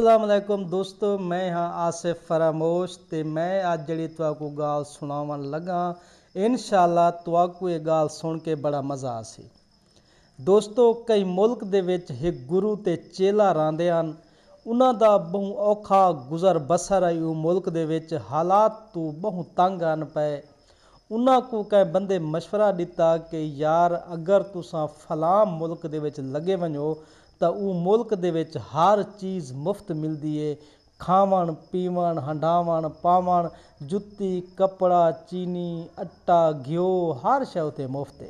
अस्सलाम वालेकुम दोस्तों, मैं हाँ आसिफ फरामोश ते मैं अज जड़ी तुहाकू गाल सुनावन लगा। इंशाअल्लाह तुहाकू ये गाल सुन के बड़ा मज़ा आसी। दोस्तों, कई मुल्क दे विच एक गुरु ते चेला रहिंदे हन। उन्हां दा बहु औखा गुज़र बसर आई उह मुल्क दे विच हालात तो बहु तंग आन पे। उन्हां को कै बंदे मशवरा दिता कि यार अगर तुसां फलां मुल्क दे विच लगे वञो तो वो मुल्क दे विच हर चीज़ मुफ्त मिलती है। खावन पीवन हंडावन पावन जुत्ती कपड़ा चीनी आटा घ्यो हर शै उत्ते मुफ्त है।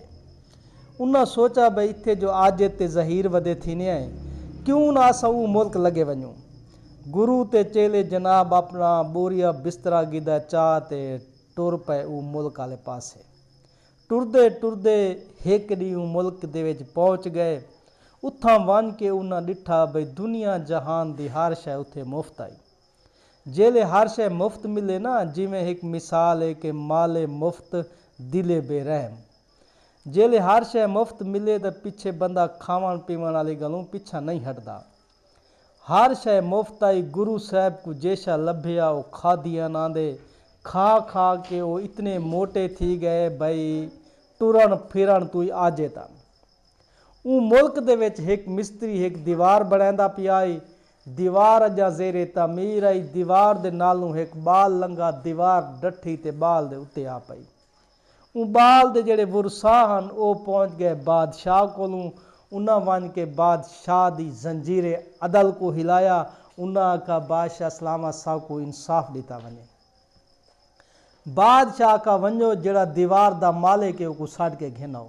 उन्हें सोचा भाई इत्थे जो आज ते ज़हीर वधे थीने है, क्यों ना असां वो मुल्क लगे वञूं। गुरु ते चेले जनाब अपना बोरिया बिस्तरा गिदा चाह ते टुर पे वो मुल्क आले पासे। टुरदे टुरदे एक डी मुल्क दे विच पहुँच गए। उत्थां वन के उन्हें डिठा बई दुनिया जहान दी हर शै उत्थे मुफ्त आई। जेले हर शै मुफ्त मिले ना, जिमें एक मिसाल है कि माले मुफ्त दिले बेरहम। जेले हर शै मुफ्त मिले तो पिछे बंदा खावन पीवन वाली गलों पिछा नहीं हटदा। हर शै मुफ्त आई। गुरु साहब को जेशा लभ्या वो खादिया ना दे। खा खा के वो इतने मोटे थी गए भाई टुरन फिरन तू आजे ता। वो मुल्क दे विच एक मिस्त्री एक दीवार बनांदा पिया आई। दीवार अजा जेरे तमीर आई। दीवार दे नालों एक बाल लंघा, दीवार डठी ते बाल दे उत्ते आ पई। वो बाल दे जेड़े वुरसा हन वो पहुँच गए बादशाह कोलों। उन्हां वन के बादशाह दी जंजीरे अदल को हिलाया। उन्हां आखा बादशाह सलामत साहब को इंसाफ दिता वने। बादशाह का वंजो जेड़ा दीवार दा मालिक है वो छड़ के घेनाओ।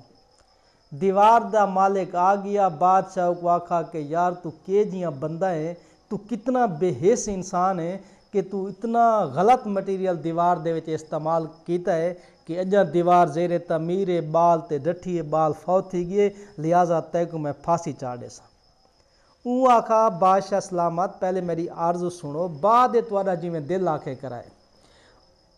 दीवार दा मालिक आ गया। बादशाह को आखा कि यार तू के जियां बंदा है, तू कितना बेहिस इंसान है कि तू इतना गलत मटीरियल दीवार दे विच इस्तेमाल किया है कि अजा दीवार जेरे तमीर बाल ते डठी बाल फौत थी गए, लिहाजा तय को मैं फांसी चाड़ देसा। ऊ आखा बादशाह सलामत पहले मेरी आर्ज़ू सुनो, बाद तुहाडा जिवें दिल आखे कराए।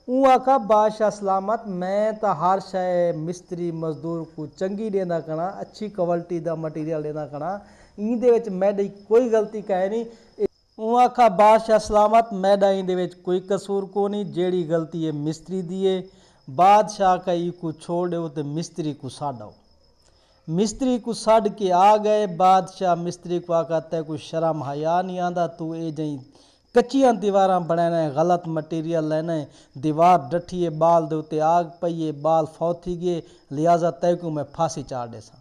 ऊ आखा बादशाह सलामत मैं तो हर शै मिस्त्री मजदूर को चंगी देना कना, अच्छी क्वालिटी का मटीरियल देना कना, इंदे विच मैडी कोई गलती कहे नहीं। ऊ आखा बादशाह सलामत मैडा इंदे विच कोई कसूर को नहीं, जेड़ी गलती है मिस्त्री दी है। बादशाह का ई को छोड़ो तो मिस्त्री को साड़ो। मिस्त्री को सड़ के आ गए। बादशाह मिस्त्री को आखा तै कोई शर्म हया नहीं आंदा, तू ए जई कच्चियां दीवारां बनाना है, गलत मटीरियल लेना है, दीवार डठी है बाल दे उत्ते आग पई है, बाल फौत थी गए, लिहाजा तय को मैं फांसी चाड़ देसा।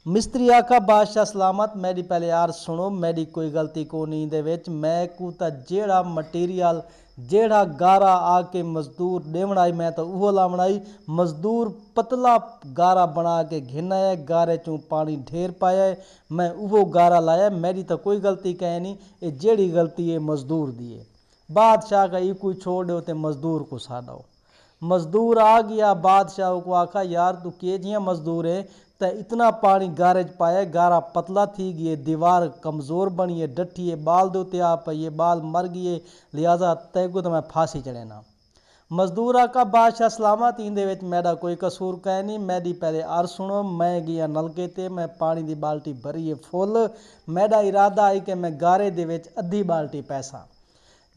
मिस्त्री आखा बादशाह सलामत मेरी पहले यार सुनो, मेरी कोई गलती को नहीं दे विच। मैं को ता जेड़ा मटीरियल जेड़ा गारा आके मजदूर देवनाई मैं तो वो लावनाई। मजदूर पतला गारा बना के घिना है, गारे चों पानी ढेर पाया है, मैं वो गारा लाया। मेरी तो कोई गलती कहे नहीं, ये जेड़ी गलती है मजदूर दी है। बादशाह का ई कोई छोड़ो तो मजदूर को साड़ो। मजदूर आ गया। बादशाह को आखा यार तू के जियां मजदूर है तो इतना पानी गारे च पाया, गारा पतला थी गई, दीवार कमज़ोर बनी है, डठी है, बाल दे उत्ते आ पई है, बाल मर गए, लिहाजा तय को तो मैं फांसी चढ़ेना। मजदूर आका बादशाह सलामत इंदे विच मेरा कोई कसूर कहे नहीं। मेरी पहले अर सुनो, मैं गया नलके ते, मैं पानी की बाल्टी भरी है फुल। मेरा इरादा है कि मैं गारे दे विच अद्धी बाल्टी पैसा।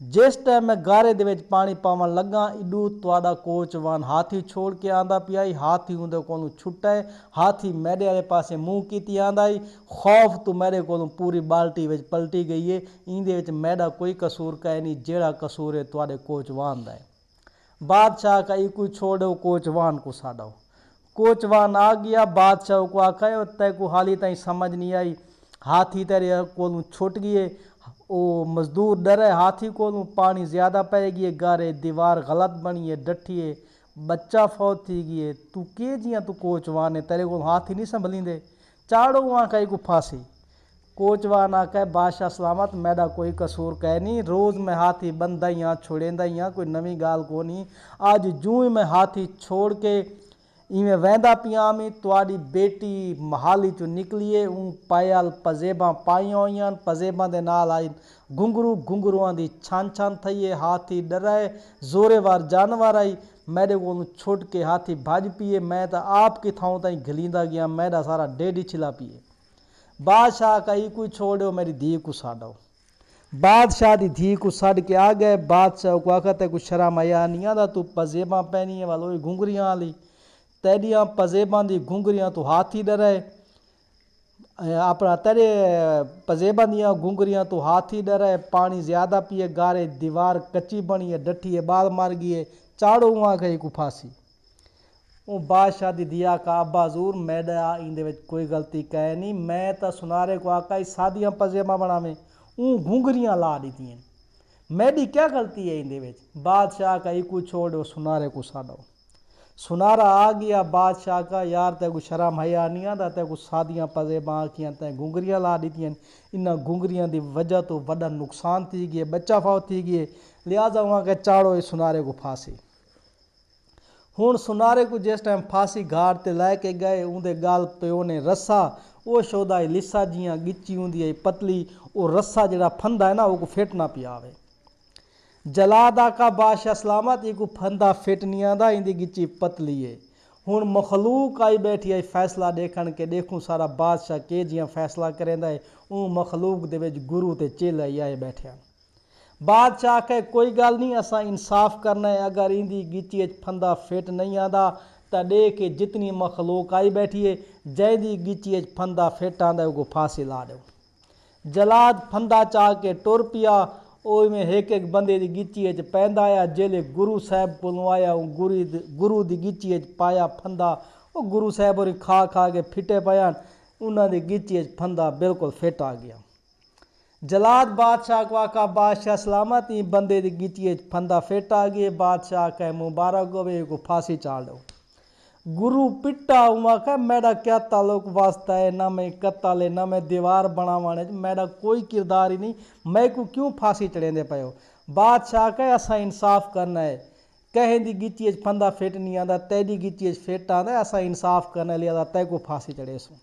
जिस टाइम मैं गारे दे विच पानी पावन लगा, इडू तुहाडा कोचवान हाथी छोड़ के आंदा पिया। हाथी उहदे कोलों छुट्टा है। हाथी मेरे वाले पासे मुँह कीती आंदा है। खौफ तो मेरे कोलों पूरी बाल्टी विच पलटी गई है। इंदे विच मेरा कोई कसूर कहे नहीं, जेड़ा कसूर है तुहाडे कोचवान दा है। बादशाह का ई कोई छोड़ो, कोचवान को साड़ो। कोचवान आ गया। बादशाह को आखा तय को हाली ताई समझ नहीं आई, हाथी तेरे कोलों छुट गए। वो मजदूर डरे हाथी को, पानी ज़्यादा पैगी, गारे दीवार गलत बनी है, डठी है, बच्चा फौत थी गई है। तू के जियां तू कोचवान है, तेरे को हाथी नहीं संभलींदे, चाड़ो वहाँ कहीं को फांसी। कोचवान आके बादशाह सलामत मेरा कोई कसूर कहे नहीं, रोज़ मैं हाथी बंदा ही हाँ छोड़ेंदा ही हाँ, कोई नवी गाल को नहीं। आज जूँ ही मैं हाथी छोड़ के इवें वहदा पिया में तुहाडी बेटी महाली चो निकलीए। ऊँ पायल पजेबा पाइया हुई, पजेबा के नाल आई घुंघरू, घुंघरुआ की छन छन थी है। हाथी डराए, जोरेवार जानवर आई, मेरे को छुट के हाथी भज पिए। मैं तो आपकी थां ताई घलींदा गया, मेरा सारा डेढ़ी छिला पिए। बादशाह का ई कोई छोड़ो, मेरी धी को साड़ो। बादशाह दी धी को छड़ के आ गए। बादशाह को आखा ते कुछ शर्म आया नहीं आंदा, तू पजेबां पहनी है वालो घुंगरियां वाली, तेरियां पजेबां दी घुंगरियां तू हाथी डरे, अपना तेरे पजेबां दियां घुंगरियां तू हाथी डरे, पानी ज़्यादा पिए गारे, दीवार कच्ची बनी है डठी है बाल मार गई है, चाड़ो वहाँ गई को फांसी। वो बादशाह दी दिया का अब्बा हजूर मैडा इंदे विच कोई गलती कहे नहीं, मैं तो सुनारे को आका सादियां पजेबां बनावे ऊँ घुंगरियां ला दी थी, मैडी क्या गलती है इंदे विच। बादशाह का इकू छोड़ो सुनारे को साड़ो। सुनारा आ गया बादशाह का, यार ते को शर्म हया नहीं आंदा, ते को सादियां पजेबां आखियां ते घुंगरियां ला दी, इन घुंगरियां की वजह तो वड्डा नुकसान थी गए, बच्चा फाओ थी गए, लिहाजा वहाँ के चाड़ो सुनारे को फांसी। हुण सुनारे को जिस टाइम फांसी घाट ते लैके गए, उनके गाल प्यो ने रस्सा, वो शोदा लिस्सा जियां गिच्ची होंदी पतली, वो रस्सा जड़ा फंदा है ना वो को फेटना पिया आवे। जलाद आका बादशाह सलामत को फंदा फिट नहीं आंदा, इंदी गिच्ची पतली है। हुण मखलूक आई बैठी है फैसला देखण के, देखूं सारा बादशाह के जियां फैसला करेंदा है, उन मखलूक दे विच गुरु ते चेला आए बैठे। बादशाह कहे कोई गल नहीं, असा इंसाफ करना है, अगर इंदी गिच्ची फंदा फिट नहीं आंदा तो दे के जितनी मखलूक आई बैठी है, जैदी गिच्ची फंदा फिट आंदा वो फांसी ला दो। जलाद फंदा चाह के टुर पिया, में एक एक बंदे की गिच्ची पैंदा आया, जेले गुरु साहब को आया गुरु की गिच्ची पाया फंदा, वो गुरु साहब और खा खा के फिटे पाया, उन्होंने गिच्ची फंदा बिल्कुल फिट आ गया। जलाद बादशाह को आका बादशाह सलामत ही बंदे की गिच्ची फंदा फिट आ गए। बादशाह कहे मुबारक होवे को फांसी चाल दो। गुरु पिट्टा उमा का मेरा क्या ताल्लुक वास्ता है, ना मैं कत्ल है ना मैं दीवार बनावाने, मेरा कोई किरदार ही नहीं, मैं को क्यों फांसी चढ़ेंदे पायो। बादशाह कहे असा इंसाफ करना है, कहें दी गिच्ची फंदा फिट नहीं आंदा, तेरी गिच्ची फिट आंदा, असा इंसाफ करने लिया तय को फांसी चढ़े सो।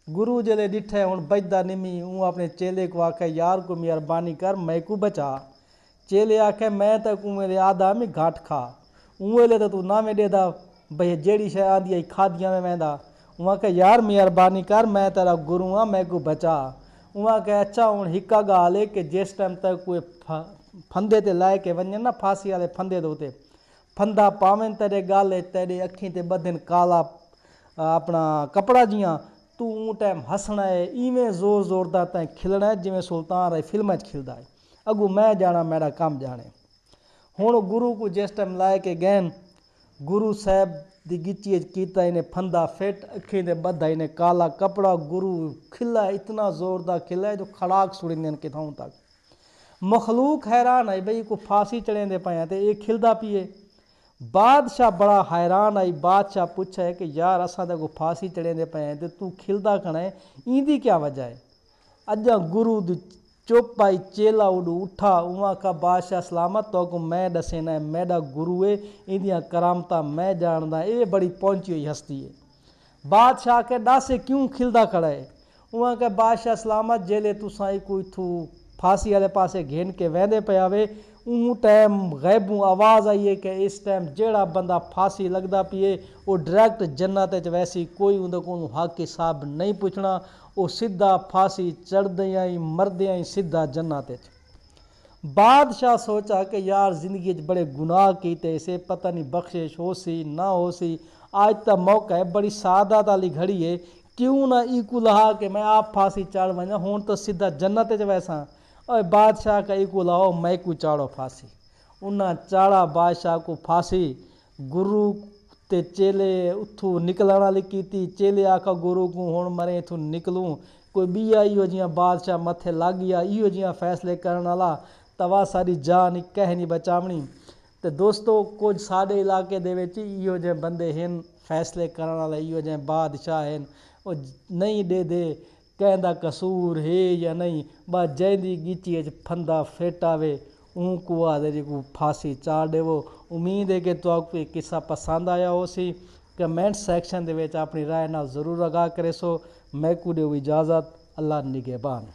गुरु जले डिठे हूँ बजदा निमी, ऊँ अपने चेले को आखे यार को मेहरबानी कर मैं को बचा। चेले आखे मैं तो को मेरे आदा में घाट खा, ऊँले तो तू ना में देदा भई जेड़ी शे आंदी आई खादियां में वेंदा। वहाँ के यार मेहरबानी कर मैं तेरा गुरु हाँ मैं को बचा। वहाँ के अच्छा हूँ हिक्का गाल है कि जिस टाइम तक कोई फंदे ते लाए के वंजन ना फांसी वाले फंदे दे फंदा पावें तेरे गाले तेरे अखीं ते बदन काला अपना कपड़ा जियां, तू ऊँ टाइम हसना है इवें जोर जोरदार तैं खिलना है जिमें सुल्तान राय फिल्म खिलदा है, अगू मैं जाना मेरा काम जाने। हुण गुरु को जिस टाइम लाए के गैन, गुरु साहब दी गिच्ची कीता इन्हें फंदा फिट, अखीं दे बद्धा इन्हें काला कपड़ा, गुरु खिला इतना जोरदार खिला है जो खड़ाक सुड़ेंदे किथों तक। मखलूक हैरान आई भाई को फांसी चढ़ेंदे पाया तो ये खिलदा पिए। बादशाह बड़ा हैरान आई, बादशाह पूछा है कि यार असा तो को फांसी चढ़ेंदे पाए तो तू खिलदा खड़ा है, इंदी क्या वजह है। अजा गुरु दी चुप आई, चेला उड़ू उठा, उमा का बादशाह सलामत तो को मैं दसेना है, मेरा गुरु है, इंदियां करामता मैं जानदा, ये बड़ी पहुंची हुई हस्ती है। बादशाह के डासे क्यों खिलदा खड़ा है। उमा के बादशाह सलामत जेले तुसा कोई थू फांसी वाले पासे घेन के वहदे पे आवे, ऊँ टाइम गैबू आवाज़ आई है कि इस टाइम जेड़ा बंदा फांसी लगदा पिए वो डायरैक्ट जन्नत वैसी कोई उनके को हक हिसाब नहीं पूछना, वो सीधा फांसी चढ़दे ही मरदे ही सीधा जन्नत। बादशाह सोचा कि यार जिंदगी बड़े गुनाह कीते, इसे पता नहीं बख्शिश हो सी ना हो सी, आज तो मौका है बड़ी सादत वाली घड़ी है, क्यों ना इकू लहा कि मैं आप फांसी चढ़ वजा हूँ तो सीधा जन्नत वैसा। और बादशाह का इकू लाओ मैं को चाड़ो फांसी, उन्हें चाड़ा बादशाह को फांसी। गुरु ते चेले उथू निकलने वाली की, चेले आखा गुरु को हुण मरे इथू निकलूँ, कोई बिया इो जियां बादशाह मथे लग गया, इो जियां फैसले करने वाला तवा सारी जान ही कह नहीं बचावनी। तो दोस्तों कुछ साडे इलाके दे विच इहो जे बंदे हैं फैसले करने वाले, इहो जे बादशाह हैं, वो नहीं दे कहंदा कसूर है या नहीं, बस जैदी गिच्ची फंदा फिट आवे ऊँ को आदे जी को फांसी चाड़ देवो। उम्मीद है कि तो आपको किस्सा पसंद आया हो सी। कमेंट सैक्शन दे विच अपनी राय नाल जरूर आगाह करे सो। मैं को देव इजाज़त, अल्लाह निगहबान।